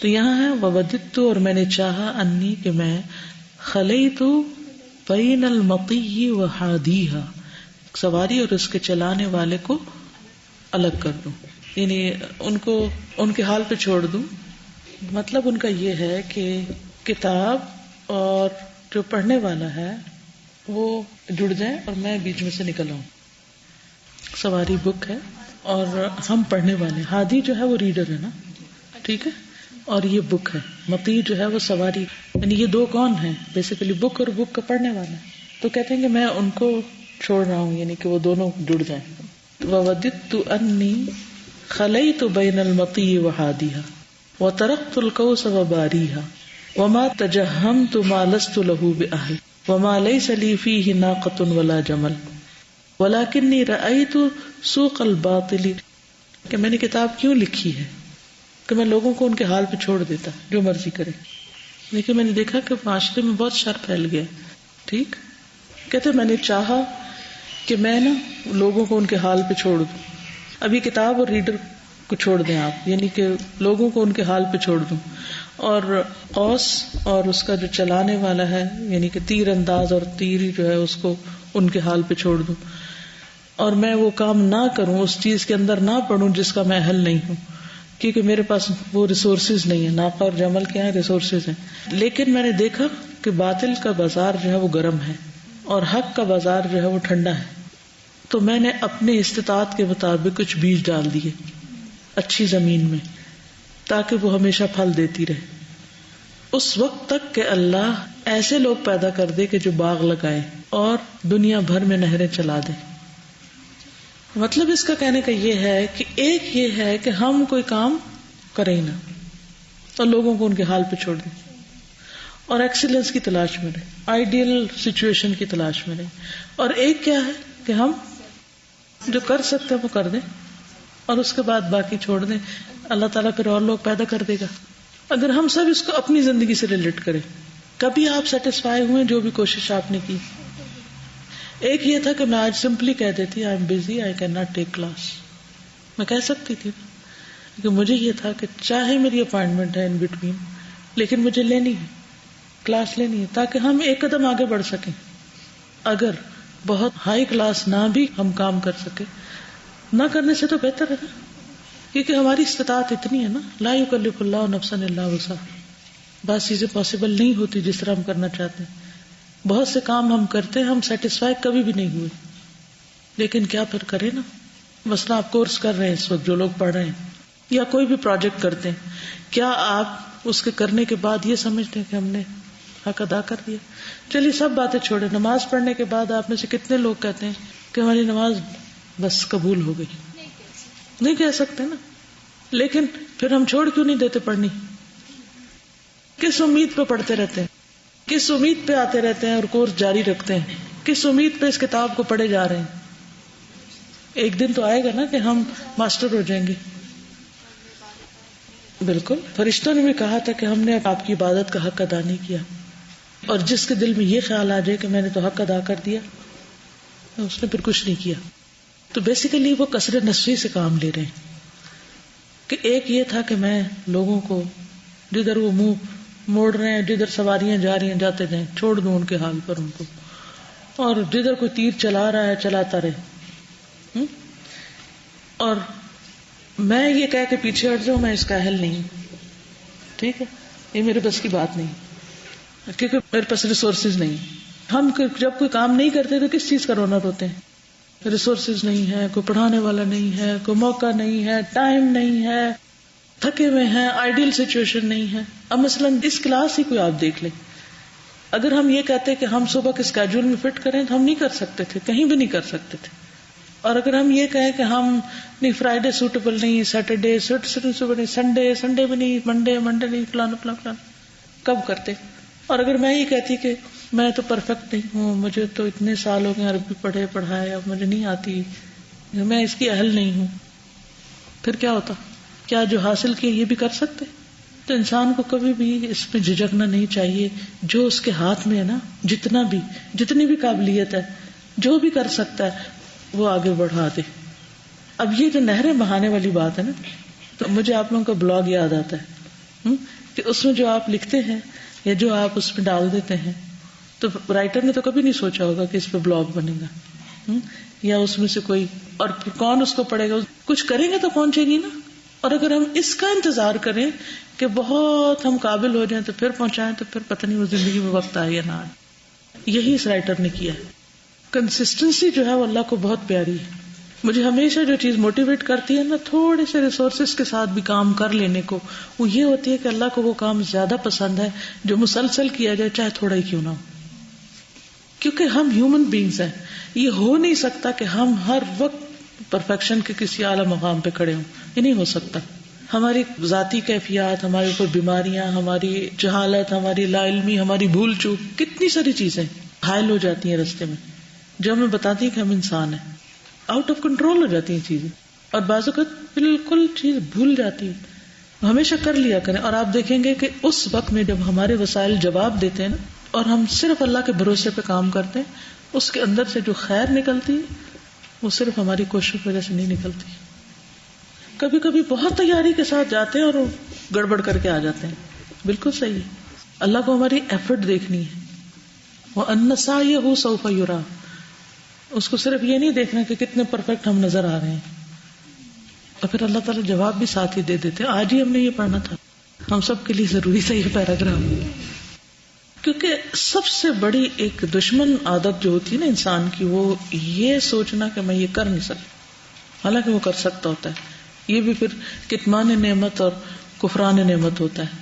تو یہاں ہے وَوَدِدْتُ اور میں نے چاہا انی کہ میں خَلَيْتُ بَيْنَ الْمَطِيِّ وَحَادِيهَا سواری اور اس کے چلانے والے کو الگ کر دوں, یعنی ان کو ان کے حال پہ چھوڑ دوں. مطلب ان کا یہ ہے کہ کتاب اور جو پڑھنے والا ہے وہ جڑ جائیں اور میں بیچ میں سے نکل آؤں. سواری بک ہے اور ہم پڑھنے والے. ہادی جو ہے وہ ریڈر ہے نا, ٹھیک ہے, اور یہ بک ہے. مطیع جو ہے وہ سواری. یعنی یہ دو کون ہیں بیسیکلی, بک اور بک کا پڑھنے والا. تو کہتے ہیں کہ میں ان کو چھوڑ رہا ہوں, یعنی کہ وہ دونوں جڑ جائیں. وَوَدِدْتُ أَنِّي خَلَيْتُ بَيْنَ الْمَطِيِّ وَحَادِيهَا وَتَرَكْتُ الْقَوْسَ وَبَارِيهَا وَمَا تَجَهَّمْتُ مَا لَسْتُ لَهُ بِأَهْلٍ وَمَا لَيْسَ لِي فِيهِ نَاقَةٌ وَلَا جَمَلٌ وَلَكِنِّي رَأَيْتُ سُوقَ الْبَاطِلِ. کہ میں نے کتاب کیوں لکھی ہے کہ میں لوگوں کو ان کے حال پہ چھوڑ دیتا جو مرضی کرے. لیکن میں نے دیکھا کہ معاشرے میں بہت شر پھیل گیا. ٹھیک. کہتے میں نے چاہا کہ میں نا لوگوں کو ان کے حال پہ چھوڑ دوں. ابھی کتاب اور ریڈر کو چھوڑ دیں آپ, یعنی کہ لوگوں کو ان کے حال پہ چھوڑ دوں, اور قوس اور اس کا جو چلانے والا ہے یعنی کہ تیر انداز اور تیری جو ہے اس کو ان کے حال پہ چھوڑ دوں, اور میں وہ کام نہ کروں, اس چیز کے اندر نہ پڑوں جس کا میں اہل نہیں ہوں, کیونکہ میرے پاس وہ ریسورسز نہیں ہے. ناقہ اور جمل کیا ہیں؟ ریسورسز ہیں. لیکن میں نے دیکھا کہ باطل کا بازار جو ہے وہ گرم ہے اور حق کا بازار جو ہے وہ ٹھنڈا ہے. تو میں نے اپنے استطاعت کے مطابق کچھ بیج ڈال دیے اچھی زمین میں تاکہ وہ ہمیشہ پھل دیتی رہے اس وقت تک کہ اللہ ایسے لوگ پیدا کر دے کہ جو باغ لگائے اور دنیا بھر میں نہریں چلا دے. مطلب اس کا کہنے کا یہ ہے کہ ایک یہ ہے کہ ہم کوئی کام کریں ہی نہ اور لوگوں کو ان کے حال پہ چھوڑ دیں اور ایکسیلنس کی تلاش میں رہیں, آئیڈیل سچویشن کی تلاش میں رہیں. اور ایک کیا ہے کہ ہم جو کر سکتے ہیں وہ کر دیں اور اس کے بعد باقی چھوڑ دیں. اللہ تعالیٰ پھر اور لوگ پیدا کر دے گا اگر ہم سب اس کو اپنی زندگی سے ریلیٹ کریں. کبھی آپ سیٹسفائی ہوئے جو بھی کوشش آپ نے کی؟ ایک یہ تھا کہ میں آج سمپلی کہہ دیتی I am busy, I can not take class. میں کہہ سکتی تھی کہ مجھے یہ تھا کہ چاہے میری اپائنٹمنٹ ہے ان بٹوین لیکن مجھے لینی ہے, کلاس لینی ہے تاکہ ہم ایک قدم آگے بڑھ سکیں. اگر بہت ہائی کلاس نہ بھی ہم کام کر سکے, نہ کرنے سے تو بہتر ہے نا, کیونکہ ہماری استطاعت اتنی ہے نا, لا یکلف اللہ نفسا الا وسعہا. بعض چیزیں پاسبل نہیں ہوتی جس طرح ہم کرنا چاہتے ہیں. بہت سے کام ہم کرتے ہیں, ہم سیٹسفائی کبھی بھی نہیں ہوئے, لیکن کیا پھر کریں نا. مثلا آپ کورس کر رہے ہیں اس وقت, جو لوگ پڑھ رہے ہیں یا کوئی بھی پروجیکٹ کرتے ہیں, کیا آپ اس کے کرنے کے بعد یہ سمجھتے ہیں کہ ہم نے حق ادا کر دیا؟ چلیے سب باتیں چھوڑے, نماز پڑھنے کے بعد آپ میں سے کتنے لوگ کہتے ہیں کہ ہماری نماز بس قبول ہو گئی؟ نہیں کہہ سکتے نا. لیکن پھر ہم چھوڑ کیوں نہیں دیتے پڑھنی؟ کس امید پہ پڑھتے رہتے ہیں, کس امید پہ آتے رہتے ہیں اور کورس جاری رکھتے ہیں, کس امید پہ اس کتاب کو پڑھے جا رہے ہیں؟ ایک دن تو آئے گا نا کہ ہم ماسٹر ہو جائیں گے. بالکل, فرشتوں نے بھی کہا تھا کہ ہم نے آپ کی عبادت کا حق ادا نہیں کیا, اور جس کے دل میں یہ خیال آ جائے کہ میں نے تو حق ادا کر دیا, اس نے پھر کچھ نہیں کیا. تو بیسیکلی وہ کثر نسوی سے کام لے رہے ہیں کہ ایک یہ تھا کہ میں لوگوں کو جدھر وہ منہ موڑ رہے ہیں, جدھر سواریاں جا رہی ہیں جاتے جائیں, چھوڑ دوں ان کے حال پر ان کو, اور جدھر کوئی تیر چلا رہا ہے چلاتا رہے. اور میں یہ کہہ کے پیچھے ہٹ جاؤں میں اس کا اہل نہیں, ٹھیک ہے, یہ میرے بس کی بات نہیں, کیونکہ میرے پاس ریسورسز نہیں. ہم جب کوئی کام نہیں کرتے تو کس چیز کا رونا روتے ہیں؟ ریسورسز نہیں ہے, کوئی پڑھانے والا نہیں ہے, کوئی موقع نہیں ہے, ٹائم نہیں ہے, تھکے ہوئے ہیں, آئیڈیل سچویشن نہیں ہے. اب مثلا اس کلاس ہی کوئی آپ دیکھ لیں, اگر ہم یہ کہتے کہ ہم صبح کے اسکیڈول میں فٹ کریں تو ہم نہیں کر سکتے تھے, کہیں بھی نہیں کر سکتے تھے. اور اگر ہم یہ کہیں کہ ہم نہیں, فرائیڈے سوٹیبل نہیں, سیٹرڈے سنڈے بھی نہیں, منڈے نہیں, فلانا کب کرتے. اور اگر میں یہ کہتی کہ میں تو پرفیکٹ نہیں ہوں, مجھے تو اتنے سال ہو گئے عربی پڑھائے, اب مجھے نہیں آتی, میں اس کی اہل نہیں ہوں, پھر کیا ہوتا؟ کیا جو حاصل کیا یہ بھی کر سکتے؟ تو انسان کو کبھی بھی اس میں جھجکنا نہیں چاہیے. جو اس کے ہاتھ میں ہے نا, جتنی بھی قابلیت ہے, جو بھی کر سکتا ہے وہ آگے بڑھا دے. اب یہ جو نہریں بہانے والی بات ہے نا, تو مجھے آپ لوگوں کا بلاگ یاد آتا ہے کہ اس میں جو آپ لکھتے ہیں یا جو آپ اس میں ڈال دیتے ہیں, تو رائٹر نے تو کبھی نہیں سوچا ہوگا کہ اس پہ بلاگ بنے گا, یا اس میں سے کوئی, اور پھر کون اس کو پڑھے گا. کچھ کریں گے تو پہنچے گی نا. اور اگر ہم اس کا انتظار کریں کہ بہت ہم قابل ہو جائیں تو پھر پہنچائیں, تو پھر پتہ نہیں وہ زندگی میں وقت آئے یا نہ آئے. یہی اس رائٹر نے کیا ہے. کنسسٹنسی جو ہے وہ اللہ کو بہت پیاری ہے. مجھے ہمیشہ جو چیز موٹیویٹ کرتی ہے نا, تھوڑے سے ریسورسز کے ساتھ بھی کام کر لینے کو, وہ یہ ہوتی ہے کہ اللہ کو وہ کام زیادہ پسند ہے جو مسلسل کیا جائے, چاہے تھوڑا ہی کیوں نہ ہو. کیونکہ ہم ہیومن بینگز ہیں, یہ ہو نہیں سکتا کہ ہم ہر وقت پرفیکشن کے کسی اعلیٰ مقام پہ کھڑے ہوں, یہ نہیں ہو سکتا. ہماری ذاتی کیفیات, ہمارے اوپر بیماریاں, ہماری جہالت, ہماری لا علمی, ہماری بھول چوک, کتنی ساری چیزیں حائل ہو جاتی ہیں رستے میں, جو ہمیں بتاتی ہیں کہ ہم انسان ہیں. آؤٹ آف کنٹرول ہو جاتی ہیں چیزیں, اور بعض اوقات بالکل چیز بھول جاتی ہے. ہمیشہ کر لیا کریں, اور آپ دیکھیں گے کہ اس وقت میں جب ہمارے وسائل جواب دیتے ہیں نا, اور ہم صرف اللہ کے بھروسے پہ کام کرتے ہیں, اس کے اندر سے جو خیر نکلتی ہے وہ صرف ہماری کوشش کی وجہ سے نہیں نکلتی. کبھی کبھی بہت تیاری کے ساتھ جاتے ہیں اور گڑبڑ کر کے آ جاتے ہیں, بالکل صحیح ہے. اللہ کو ہماری ایفرٹ دیکھنی ہے. وَأَنَّ سَعْيَهُ سَوْفَ يُرَىٰ, اس کو صرف یہ نہیں دیکھنا کہ کتنے پرفیکٹ ہم نظر آ رہے ہیں. اور پھر اللہ تعالیٰ جواب بھی ساتھ ہی دے دیتے. آج ہی ہم نے یہ پڑھنا تھا, ہم سب کے لیے ضروری تھا یہ پیراگراف, کیونکہ سب سے بڑی ایک دشمن عادت جو ہوتی ہے نا انسان کی, وہ یہ سوچنا کہ میں یہ کر نہیں سکتا, حالانکہ وہ کر سکتا ہوتا ہے. یہ بھی پھر کتمان نعمت اور کفران نعمت ہوتا ہے.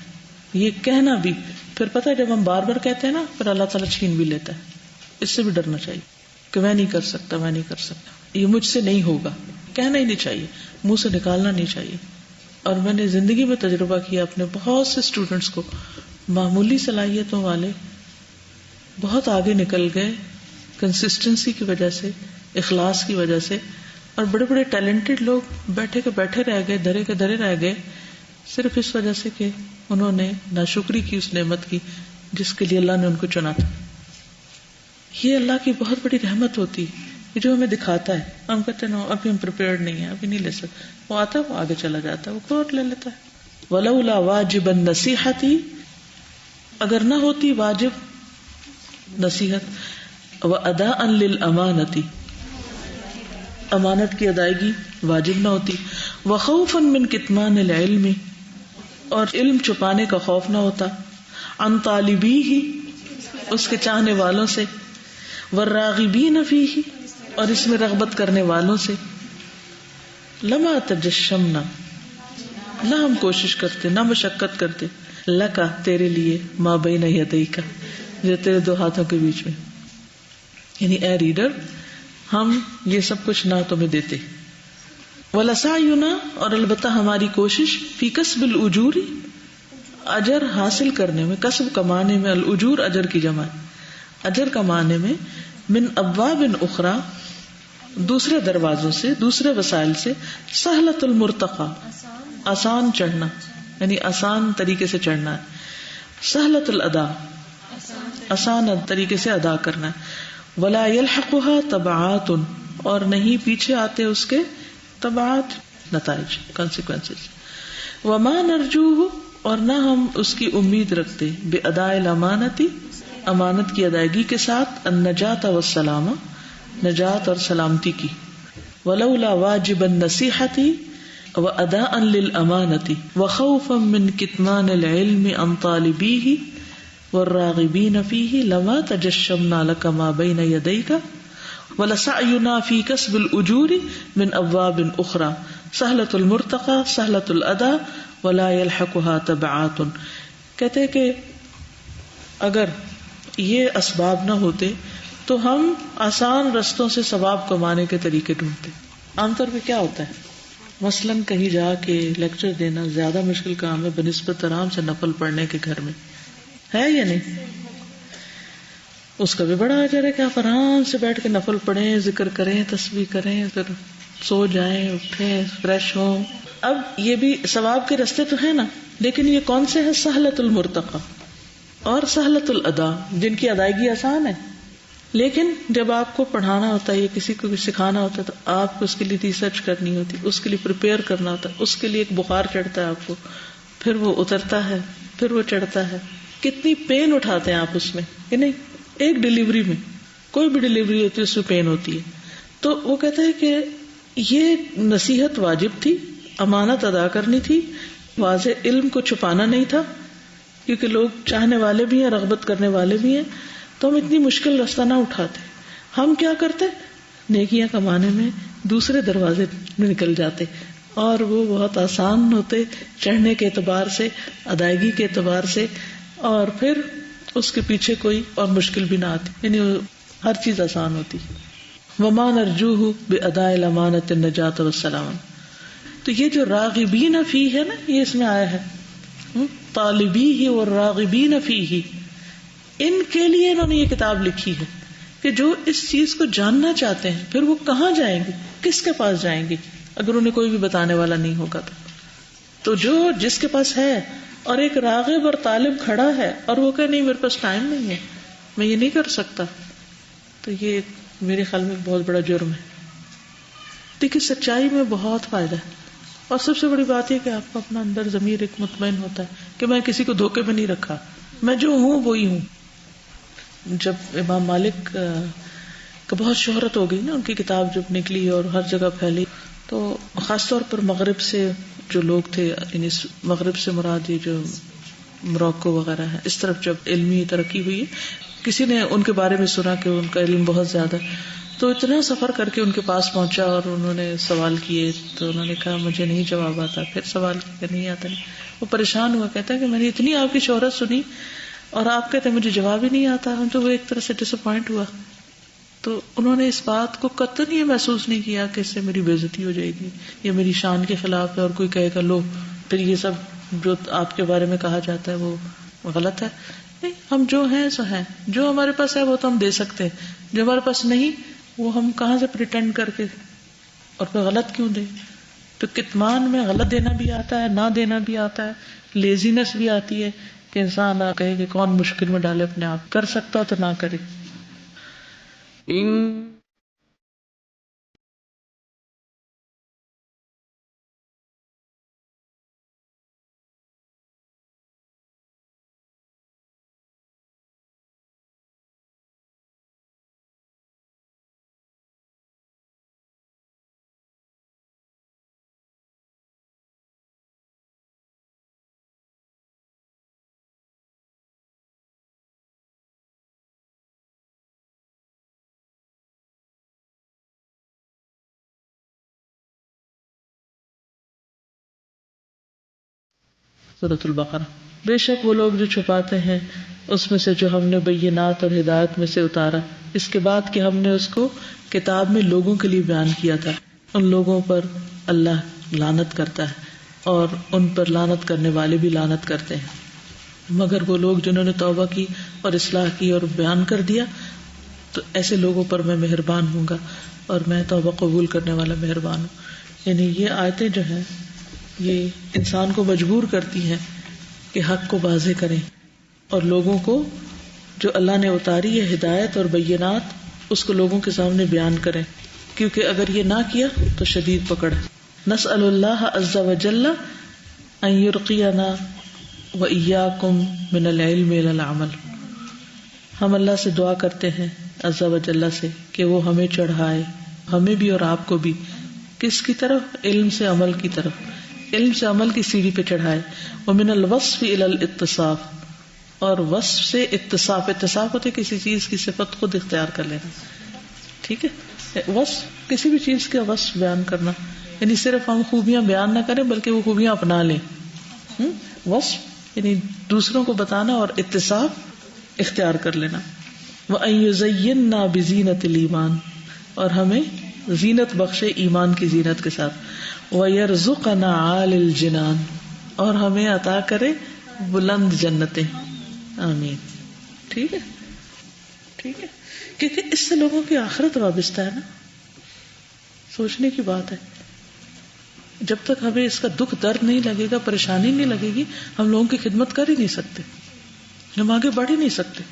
یہ کہنا بھی پھر پتہ ہے جب ہم بار بار کہتے ہیں نا, پھر اللہ تعالیٰ چھین بھی لیتا ہے. اس سے بھی ڈرنا چاہیے کہ میں نہیں کر سکتا, یہ مجھ سے نہیں ہوگا. کہنا ہی نہیں چاہیے, منہ سے نکالنا نہیں چاہیے. اور میں نے زندگی میں تجربہ کیا اپنے بہت سے اسٹوڈینٹس کو, معمولی صلاحیتوں والے بہت آگے نکل گئے کنسسٹنسی کی وجہ سے, اخلاص کی وجہ سے. اور بڑے بڑے ٹیلنٹڈ لوگ بیٹھے کے بیٹھے رہ گئے, دھرے کے دھرے رہ گئے, صرف اس وجہ سے کہ انہوں نے ناشکری کی اس نعمت کی جس کے لیے اللہ نے ان کو چنا تھا. یہ اللہ کی بہت بڑی رحمت ہوتی ہے جو ہمیں دکھاتا ہے. ہم کہتے ہیں ابھی ہم پریپیئرڈ نہیں ہیں, ابھی نہیں لے سکتے. وہ آتا ہے, وہ آگے چلا جاتا ہے, وہ کوٹ لے لیتا ہے. وَلَوْلَا وَاجِبَ النَّصِيحَةِ, اگر نہ ہوتی واجب نصیحت, وَأَدَاءً لِلْأَمَانَةِ, امانت کی ادائیگی واجب نہ ہوتی, وَخَوْفًا مِنْ كِتْمَانِ الْعِلْمِ, اور علم چھپانے کا خوف نہ ہوتا, عَنْ طَالِبِيهِ, اس کے چاہنے والوں سے, وَالرَّاغِبِينَ فِيهِ, اور اس میں رغبت کرنے والوں سے, لَمَا تَجَشَّمْنَا, نہ ہم کوشش کرتے, نہ مشقت کرتے, لَكَ, تیرے لیے, مَا بَيْنَ يَدَيْكَ, جو تیرے دو ہاتھوں کے بیچ میں. یعنی اے ریڈر, ہم یہ سب کچھ نہ تمہیں دیتے. وَلَسَعْيُنَا, اور البتہ ہماری کوشش, فِي كَسْبِ الْأُجُورِ, اجر حاصل کرنے میں, کسب کمانے میں, الأجور اجر کی جمع, اجر کمانے میں, من ابواب اخرى, دوسرے دروازوں سے, دوسرے وسائل سے, سہلۃ المرتقى, آسان چڑھنا, یعنی آسان طریقے سے چڑھنا ہے, سہلۃ الادا, آسان طریقے سے ادا کرنا ہے, ولا يلحقها تبعات, اور نہیں پیچھے آتے اس کے تبعات, نتائج, consequences. وما نرجوه, اور نہ ہم اس کی امید رکھتے, بأداء الامانتی, امانت کی ادائیگی کے ساتھ, النجات والسلامہ, نجات اور سلامتی کی, ولولا واجب النصیحۃ وأداء للامانۃ وخوفا من کتمان العلم عن طالبیہ والراغبین فیہ لما تجشمنا لک ما بین یدیک ولسعینا فی کسب الاجور من ابواب اخرى سہلۃ المرتقى سہلۃ الادا ولا يلحقها تبعات. کہتے کہ اگر یہ اسباب نہ ہوتے تو ہم آسان رستوں سے ثواب کمانے کے طریقے ڈھونڈتے. عام طور پہ کیا ہوتا ہے، مثلاً کہیں جا کے لیکچر دینا زیادہ مشکل کام ہے بنسبت آرام سے نفل پڑھنے کے گھر میں، ہے یا نہیں؟ اس کا بھی بڑا اجر ہے کہ آپ آرام سے بیٹھ کے نفل پڑھیں، ذکر کریں، تسبیح کریں، پھر سو جائیں، اٹھیں، فریش ہوں. اب یہ بھی ثواب کے رستے تو ہیں نا، لیکن یہ کون سے ہیں؟ سہلۃ المرتقی اور سہلۃ الادا، جن کی ادائیگی آسان ہے. لیکن جب آپ کو پڑھانا ہوتا ہے یا کسی کو بھی سکھانا ہوتا ہے تو آپ کو اس کے لیے ریسرچ کرنی ہوتی ہے، اس کے لیے پریپیئر کرنا ہوتا ہے، اس کے لیے ایک بخار چڑھتا ہے آپ کو، پھر وہ اترتا ہے، پھر وہ چڑھتا ہے. کتنی پین اٹھاتے ہیں آپ اس میں کہ نہیں. ایک ڈلیوری میں، کوئی بھی ڈلیوری ہوتی ہے اس میں پین ہوتی ہے. تو وہ کہتا ہے کہ یہ نصیحت واجب تھی، امانت ادا کرنی تھی، واضح علم کو چھپانا نہیں تھا، کیونکہ لوگ چاہنے والے بھی ہیں، رغبت کرنے والے بھی ہیں. تو ہم اتنی مشکل راستہ نہ اٹھاتے. ہم کیا کرتے؟ نیکیاں کمانے میں دوسرے دروازے میں نکل جاتے، اور وہ بہت آسان ہوتے چڑھنے کے اعتبار سے، ادائیگی کے اعتبار سے، اور پھر اس کے پیچھے کوئی اور مشکل بھی نہ آتی، یعنی ہر چیز آسان ہوتی. وما نرجوہ بأداء الامانۃ النجاۃ والسلام. تو یہ جو راغبین فیہ ہے نا، یہ اس میں آیا ہے طالبیہ والراغبین فیہ، ان کے لیے انہوں نے یہ کتاب لکھی ہے کہ جو اس چیز کو جاننا چاہتے ہیں، پھر وہ کہاں جائیں گے، کس کے پاس جائیں گے اگر انہیں کوئی بھی بتانے والا نہیں ہوگا. تو جو جس کے پاس ہے اور ایک راغب اور طالب کھڑا ہے اور وہ کہ نہیں میرے پاس ٹائم نہیں ہے، میں یہ نہیں کر سکتا، تو یہ میرے خیال میں بہت بڑا جرم ہے. دیکھیے سچائی میں بہت فائدہ ہے، اور سب سے بڑی بات یہ کہ آپ کو اپنا اندر ضمیر ایک مطمئن ہوتا ہے کہ میں کسی کو دھوکے میں نہیں رکھا، میں جو ہوں وہی ہوں. جب امام مالک کا بہت شہرت ہو گئی نا، ان کی کتاب جب نکلی اور ہر جگہ پھیلی، تو خاص طور پر مغرب سے جو لوگ تھے، یعنی مغرب سے مراد یہ جو موراکو وغیرہ ہے، اس طرف جب علمی ترقی ہوئی، کسی نے ان کے بارے میں سنا کہ ان کا علم بہت زیادہ، تو اتنا سفر کر کے ان کے پاس پہنچا اور انہوں نے سوال کیے. تو انہوں نے کہا مجھے نہیں جواب آتا. پھر سوال کیا نہیں آتا، نہیں. وہ پریشان ہوا، کہتا ہے کہ میں نے اتنی آپ کی شہرت سنی اور آپ کہتے ہیں مجھے جواب ہی نہیں آتا. تو وہ ایک طرح سے ڈس اپوائنٹ ہوا. تو انہوں نے اس بات کو قطعاً یہ محسوس نہیں کیا کہ اس سے میری بے عزتی ہو جائے گی، یہ میری شان کے خلاف ہے اور کوئی کہے گا لو پھر یہ سب جو آپ کے بارے میں کہا جاتا ہے وہ غلط ہے. نہیں، ہم جو ہیں سو ہیں، جو ہمارے پاس ہے وہ تو ہم دے سکتے ہیں، جو ہمارے پاس نہیں وہ ہم کہاں سے پریٹینڈ کر کے اور پھر غلط کیوں دیں. تو کتمان میں غلط دینا بھی آتا ہے، نہ دینا بھی آتا ہے، لیزینس بھی آتی ہے کہ انسان کہے کہ کون مشکل میں ڈالے اپنے آپ، کر سکتا تو نہ کرے. سورۃ البقرہ. بے شک وہ لوگ جو چھپاتے ہیں اس میں سے جو ہم نے بینات اور ہدایت میں سے اتارا، اس کے بعد کہ ہم نے اس کو کتاب میں لوگوں کے لیے بیان کیا تھا، ان لوگوں پر اللہ لعنت کرتا ہے اور ان پر لعنت کرنے والے بھی لعنت کرتے ہیں، مگر وہ لوگ جنہوں نے توبہ کی اور اصلاح کی اور بیان کر دیا، تو ایسے لوگوں پر میں مہربان ہوں گا اور میں توبہ قبول کرنے والا مہربان ہوں. یعنی یہ آیتیں جو ہیں یہ انسان کو مجبور کرتی ہیں کہ حق کو واضح کریں اور لوگوں کو جو اللہ نے اتاری ہے ہدایت اور بینات اس کو لوگوں کے سامنے بیان کریں، کیونکہ اگر یہ نہ کیا تو شدید پکڑ ہے. نسأل اللہ عز وجل ان یرقینا وإیاکم من العلم الی العمل. ہم اللہ سے دعا کرتے ہیں عز وجل سے کہ وہ ہمیں چڑھائے، ہمیں بھی اور آپ کو بھی، کس کی طرف؟ علم سے عمل کی طرف، علم سے عمل کی سیڑھی پہ چڑھائے. ومن الوصف الی الاتصاف، اور وصف سے اتصاف. اتصاف ہوتے کسی چیز کی صفت خود اختیار کر لینا، ٹھیک ہے. وصف کسی بھی چیز کا وصف بیان کرنا، یعنی صرف ہم خوبیاں بیان نہ کریں بلکہ وہ خوبیاں اپنا لیں. وصف یعنی دوسروں کو بتانا اور اتصاف اختیار کر لینا. وَأَن يُزَيِّنَّا بِزِينَةِ الْإِيمَانِ اور ہمیں زینت بخشے ایمان کی زینت کے ساتھ. وَيَرْزُقَنَا عَالِ الْجِنَانِ اور ہمیں عطا کرے بلند جنتیں. آمین. ٹھیک ہے ٹھیک ہے. کیونکہ اس سے لوگوں کی آخرت وابستہ ہے نا. سوچنے کی بات ہے. جب تک ہمیں اس کا دکھ درد نہیں لگے گا, پریشانی نہیں لگے گی, ہم لوگوں کی خدمت کر ہی نہیں سکتے, ہم آگے بڑھ ہی نہیں سکتے.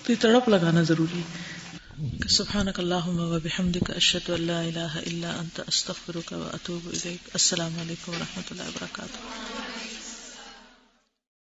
تو یہ تڑپ لگانا ضروری ہے. سبحانک اللہم و بحمدک اشہد ان لا الہ الا انت استغفرک و اتوب الیک. السلام علیکم و رحمۃ اللہ وبرکاتہ.